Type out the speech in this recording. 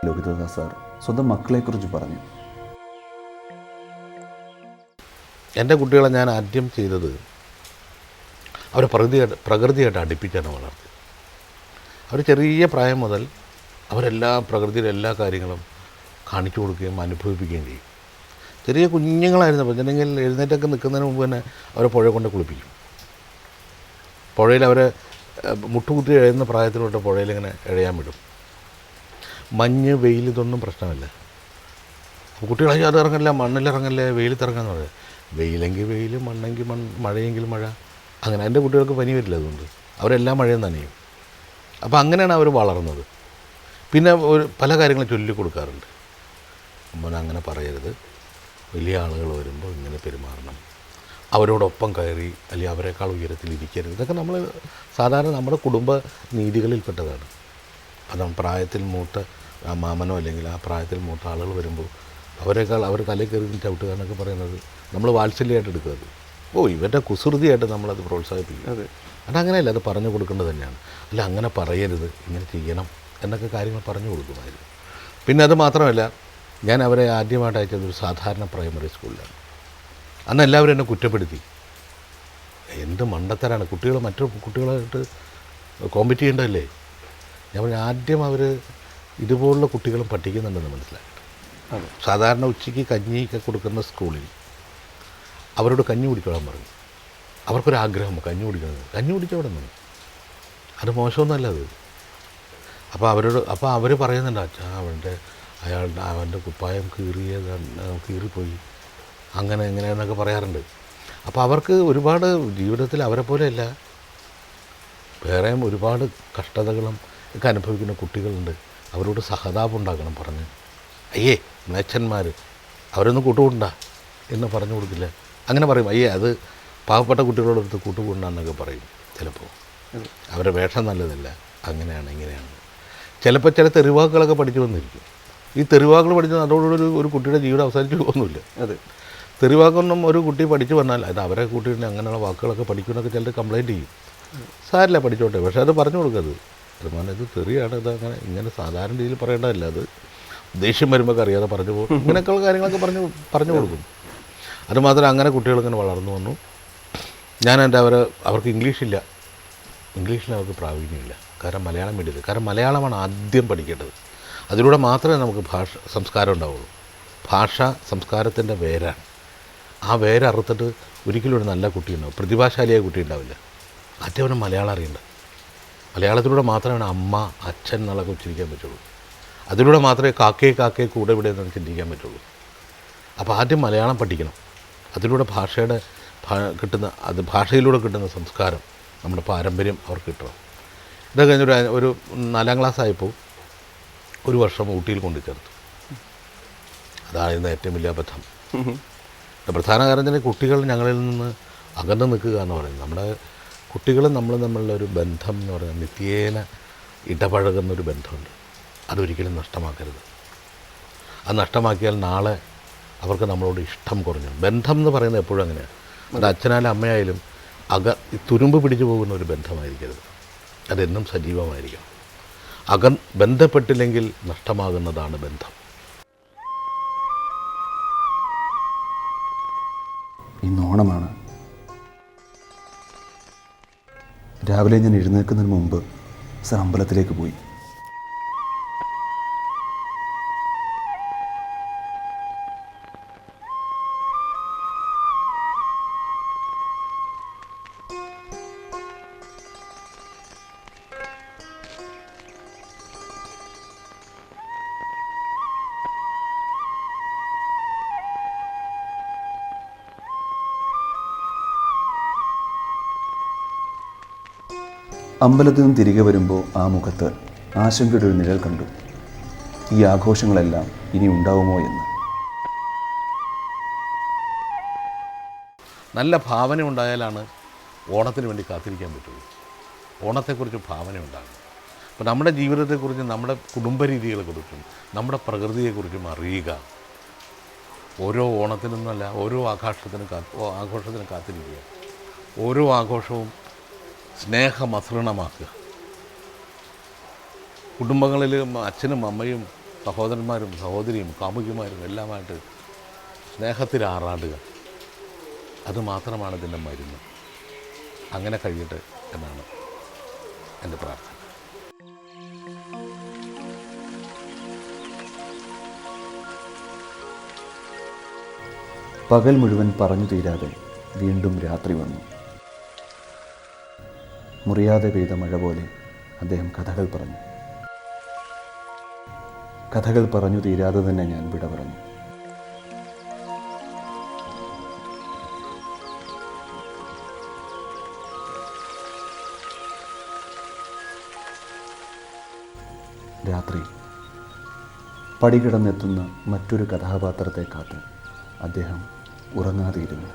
Lohithadas sir സ്വന്തം മക്കളെക്കുറിച്ച് പറഞ്ഞു. എൻ്റെ കുട്ടികളെ ഞാൻ ആദ്യം ചെയ്തത് അവരെ പ്രകൃതിയായിട്ട് അടുപ്പിച്ചാണ് വളർത്തി. അവർ ചെറിയ പ്രായം മുതൽ അവരെല്ലാ പ്രകൃതിയിലെ എല്ലാ കാര്യങ്ങളും കാണിച്ചു കൊടുക്കുകയും അനുഭവിപ്പിക്കുകയും ചെയ്യും. ചെറിയ കുഞ്ഞുങ്ങളായിരുന്നപ്പോൾ അല്ലെങ്കിൽ എഴുന്നേറ്റൊക്കെ നിൽക്കുന്നതിന് മുമ്പ് തന്നെ അവരെ പുഴ കൊണ്ട് കുളിപ്പിക്കും. പുഴയിൽ അവരെ മുട്ടുകുത്തി എഴുതുന്ന പ്രായത്തിലോട്ട് പുഴയിലിങ്ങനെ എഴയാൻ വിടും. മഞ്ഞ് വെയിൽ ഇതൊന്നും പ്രശ്നമല്ല. അപ്പോൾ കുട്ടികളെ അത് ഇറങ്ങല്ല, മണ്ണിലിറങ്ങല്ലേ, വെയിലത്തിറങ്ങാന്ന് പറയാം. വെയിലെങ്കിൽ വെയിൽ, മണ്ണെങ്കിൽ മഴയെങ്കിൽ മഴ. അങ്ങനെ എൻ്റെ കുട്ടികൾക്ക് പനി വരില്ല. അതുകൊണ്ട് അവരെല്ലാം മഴയും നനയും. അപ്പോൾ അങ്ങനെയാണ് അവർ വളർന്നത്. പിന്നെ പല കാര്യങ്ങളും ചൊല്ലിക്കൊടുക്കാറുണ്ട്. മോനെ അങ്ങനെ പറയരുത്, വലിയ ആളുകൾ വരുമ്പോൾ ഇങ്ങനെ പെരുമാറണം, അവരോടൊപ്പം കയറി അല്ലെങ്കിൽ അവരെക്കാൾ ഉയരത്തിലിരിക്കരുത്. ഇതൊക്കെ നമ്മൾ സാധാരണ നമ്മുടെ കുടുംബ നീതികളിൽപ്പെട്ടതാണ്. അത് പ്രായത്തിൽ മൂത്ത മാമനോ അല്ലെങ്കിൽ ആ പ്രായത്തിൽ മൂത്ത ആളുകൾ വരുമ്പോൾ അവരെക്കാൾ അവർ തലയിൽ കയറി ചവിട്ടുക എന്നൊക്കെ പറയുന്നത് നമ്മൾ വാത്സല്യമായിട്ട് എടുക്കുന്നത്. ഇവരുടെ കുസൃതിയായിട്ട് നമ്മളത് പ്രോത്സാഹിപ്പിക്കും. അതങ്ങനെയല്ല, അത് പറഞ്ഞു കൊടുക്കേണ്ടത് തന്നെയാണ്. അല്ല അങ്ങനെ പറയരുത്, ഇങ്ങനെ ചെയ്യണം എന്നൊക്കെ കാര്യങ്ങൾ പറഞ്ഞു കൊടുക്കുമായിരുന്നു. പിന്നെ അത് മാത്രമല്ല, ഞാൻ അവരെ ആദ്യമായിട്ട് അയച്ചത് ഒരു സാധാരണ പ്രൈമറി സ്കൂളിലാണ്. അന്ന് എല്ലാവരും എന്നെ കുറ്റപ്പെടുത്തി. എന്ത് മണ്ടത്തരാണ്, കുട്ടികൾ മറ്റു കുട്ടികളായിട്ട് കോമ്പറ്റ് ചെയ്യേണ്ടതല്ലേ. ഞാൻ പറഞ്ഞു ആദ്യം അവർ ഇതുപോലുള്ള കുട്ടികളും പഠിക്കുന്നുണ്ടെന്ന് മനസ്സിലാക്കി. സാധാരണ ഉച്ചയ്ക്ക് കഞ്ഞിയൊക്കെ കൊടുക്കുന്ന സ്കൂളിൽ അവരോട് കഞ്ഞി കുടിക്കണം പറഞ്ഞു. അവർക്കൊരാഗ്രഹം കഞ്ഞി കുടിക്കണമെന്ന്. കഞ്ഞി കുടിച്ചവിടെ നിന്ന് അത് മോശമൊന്നുമല്ല അത്. അപ്പോൾ അവർ പറയുന്നുണ്ട്, അച്ഛാ അവൻ്റെ കുപ്പായം കീറിപ്പോയി, അങ്ങനെ എങ്ങനെയെന്നൊക്കെ പറയാറുണ്ട്. അപ്പോൾ അവർക്ക് ഒരുപാട് ജീവിതത്തിൽ അവരെ പോലെയല്ല, വേറെയും ഒരുപാട് കഷ്ടതകളും ഒക്കെ അനുഭവിക്കുന്ന കുട്ടികളുണ്ട്. അവരോട് സഹതാപം ഉണ്ടാക്കണം പറഞ്ഞ്. അയ്യേ മേച്ചന്മാർ അവരൊന്നും കൂട്ടുകൂടണ്ട എന്ന് പറഞ്ഞു കൊടുക്കില്ല. അങ്ങനെ പറയും. അയ്യേ അത് പാവപ്പെട്ട കുട്ടികളോടടുത്ത് കൂട്ടുകൂടണ്ടെന്നൊക്കെ പറയും. ചിലപ്പോൾ അവരുടെ വേഷം നല്ലതല്ല, അങ്ങനെയാണ് ഇങ്ങനെയാണ്. ചിലപ്പോൾ ചില തെരുവാക്കുകളൊക്കെ പഠിച്ചു വന്നിരിക്കും. ഈ തെരുവാക്കുകൾ പഠിച്ചു അതോടുകൂടി ഒരു കുട്ടിയുടെ ജീവിതം അവസാനിച്ചു പോകുന്നില്ല. അതെ, തെരുവാക്കൊന്നും ഒരു കുട്ടി പഠിച്ചു വന്നാൽ അത് അവരെ കുട്ടീനെ അങ്ങനെയുള്ള വാക്കുകളൊക്കെ പഠിക്കുമെന്നൊക്കെ ചിലർ കംപ്ലയിൻറ്റ് ചെയ്യും. സാരില്ല, പഠിച്ചോട്ടെ, പക്ഷേ അത് പറഞ്ഞു കൊടുക്കരുത്. അതുപോലെ ഇത് തെറിയാണ്, ഇത് അങ്ങനെ ഇങ്ങനെ സാധാരണ രീതിയിൽ പറയേണ്ടതല്ല. അത് ദേഷ്യം വരുമ്പോൾ അറിയാതെ പറഞ്ഞു പോകും. ഇങ്ങനെയൊക്കെയുള്ള കാര്യങ്ങളൊക്കെ പറഞ്ഞു കൊടുക്കും. അതുമാത്രം അങ്ങനെ കുട്ടികളിങ്ങനെ വളർന്നു വന്നു. ഞാൻ അവർക്ക് ഇംഗ്ലീഷിൽ അവർക്ക് പ്രാവീണ്യമില്ല. കാരണം മലയാളം മീഡിയത്തിൽ. കാരണം മലയാളമാണ് ആദ്യം പഠിക്കേണ്ടത്. അതിലൂടെ മാത്രമേ നമുക്ക് സംസ്കാരം ഉണ്ടാവുള്ളൂ. ഭാഷ സംസ്കാരത്തിൻ്റെ വേരാണ്. ആ വേര് അറുത്തിട്ട് ഒരിക്കലും ഒരു നല്ല കുട്ടി ഉണ്ടാവും, പ്രതിഭാശാലിയായ കുട്ടി ഉണ്ടാവില്ല. ആദ്യം അവന് മലയാളം അറിയേണ്ടത്. മലയാളത്തിലൂടെ മാത്രമേ അമ്മ അച്ഛൻ എന്നുള്ളതൊക്കെ ഉച്ചരിക്കാൻ പറ്റുള്ളൂ. അതിലൂടെ മാത്രമേ കാക്കേ കൂടെ ഇവിടെ നിന്ന് ചിന്തിക്കാൻ പറ്റുള്ളൂ. അപ്പോൾ ആദ്യം മലയാളം പഠിക്കണം. അതിലൂടെ ഭാഷയിലൂടെ കിട്ടുന്ന സംസ്കാരം, നമ്മുടെ പാരമ്പര്യം അവർക്ക് കിട്ടണം. ഇത് കഴിഞ്ഞൊരു 4ാം ക്ലാസ് ആയപ്പോൾ ഒരു വർഷം ഊട്ടിയിൽ കൊണ്ടു ചേർത്തു. അതായിരുന്നു ഏറ്റവും വലിയ അബദ്ധം. പ്രധാന കാരണം തന്നെ കുട്ടികൾ ഞങ്ങളിൽ നിന്ന് അകന്നു നിൽക്കുക എന്ന് പറയുന്നത്. നമ്മുടെ കുട്ടികളും നമ്മൾ തമ്മിലുള്ള ഒരു ബന്ധം എന്ന് പറയുന്നത് നിത്യേന ഇടപഴകുന്നൊരു ബന്ധമുണ്ട്. അതൊരിക്കലും നഷ്ടമാക്കരുത്. അത് നഷ്ടമാക്കിയാൽ നാളെ അവർക്ക് നമ്മളോട് ഇഷ്ടം കുറഞ്ഞു. ബന്ധം എന്ന് പറയുന്നത് എപ്പോഴും അങ്ങനെയാണ്. അത് അച്ഛനായാലും അമ്മയായാലും തുരുമ്പ് പിടിച്ചു പോകുന്ന ഒരു ബന്ധമായിരിക്കരുത്. അതെന്നും സജീവമായിരിക്കണം. ബന്ധപ്പെട്ടില്ലെങ്കിൽ നഷ്ടമാകുന്നതാണ് ബന്ധം. ഇന്ന് ഓണമാണ്. രാവിലെ ഞാൻ എഴുന്നേൽക്കുന്നതിന് മുമ്പ് സർ അമ്പലത്തിലേക്ക് പോയി. അമ്പലത്തിൽ നിന്ന് തിരികെ വരുമ്പോൾ ആ മുഖത്ത് ആശങ്കയുടെ ഒരു നിഴൽ കണ്ടു. ഈ ആഘോഷങ്ങളെല്ലാം ഇനി ഉണ്ടാവുമോ എന്ന്. നല്ല ഭാവന ഉണ്ടായാലാണ് ഓണത്തിന് വേണ്ടി കാത്തിരിക്കാൻ പറ്റുള്ളൂ. ഓണത്തെക്കുറിച്ച് ഭാവന ഉണ്ടാകും. അപ്പോൾ നമ്മുടെ ജീവിതത്തെക്കുറിച്ചും നമ്മുടെ കുടുംബ രീതികളെക്കുറിച്ചും നമ്മുടെ പ്രകൃതിയെക്കുറിച്ചും അറിയുക. ഓരോ ഓണത്തിനൊന്നല്ല, ഓരോ ആഘോഷത്തിനും കാത്തിരിക്കുക. ഓരോ ആഘോഷവും സ്നേഹമസൃണമാക്കുക. കുടുംബങ്ങളിൽ അച്ഛനും അമ്മയും സഹോദരന്മാരും സഹോദരിയും കാമുകിമാരും എല്ലാമായിട്ട് സ്നേഹത്തിൽ ആറാടുക. അത് മാത്രമാണ് ഇതിൻ്റെ മരുന്ന്. അങ്ങനെ കഴിയട്ടെ എന്നാണ് എൻ്റെ പ്രാർത്ഥന. പകൽ മുഴുവൻ പറഞ്ഞു തീരാതെ വീണ്ടും രാത്രി വന്നു. മുറിയാതെ പെയ്ത മഴ പോലെ അദ്ദേഹം കഥകൾ പറഞ്ഞു. കഥകൾ പറഞ്ഞു തീരാതെ തന്നെ ഞാൻ വിട പറഞ്ഞു. രാത്രി പടികിടന്നെത്തുന്ന മറ്റൊരു കഥാപാത്രത്തെ കാത്ത് അദ്ദേഹം ഉറങ്ങാതെയിരുന്നു.